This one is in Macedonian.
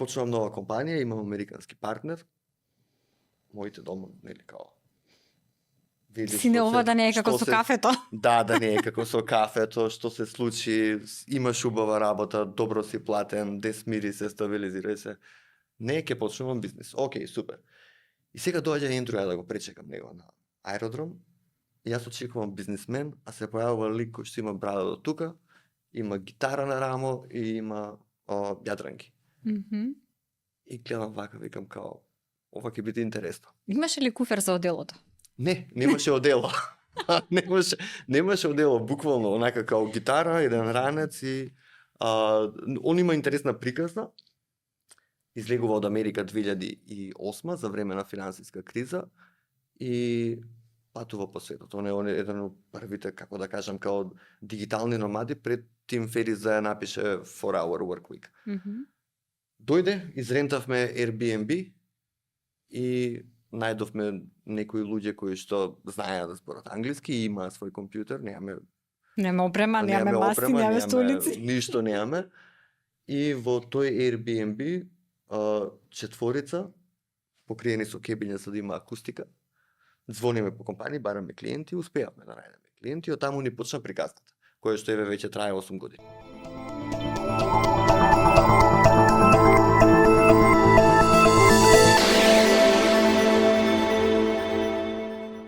почнувам нова компанија, имам американски партнер. Моите дома, нели као види Сине, ова да не е како со кафето. Да, да не е како со кафето, што се случи, имаш убава работа, добро си платен, де смири се, стабилизирај се. Не, ќе почнувам бизнис. Океј, супер. И сега доаѓа Ендрю, ја да го пречекам него на аеродром. И јас очекувам бизнисмен, а се појавува лик кој што има брада до тука, има гитара на рамо и има јадранки. И гледам вака, викам као, ова ќе биде интересно. Имаше ли куфер за оделото? Не, немаше одело. немаше одело, буквално, онака као гитара, еден ранец и он има интересна приказна. Излегува од Америка 2008 за време на финансиска криза и патува по светот. Он е еден од првите, како да кажам, као дигитални номади, пред Тим Ферис да ја напише 4-hour work week. Дојде, изрентавме Airbnb и најдовме некои луѓе кои што знаеа да зборат англиски и имаа свој компјутер, Нема опрема, немаме маси, немаме столици. Ништо немаме. И во тој Airbnb четворица покриени со кебиња за да има акустика. Звониме по компании, бараме клиенти, успеавме да најдеме клиенти, од таму ни почна приказната, која што еве веќе трае 8 години.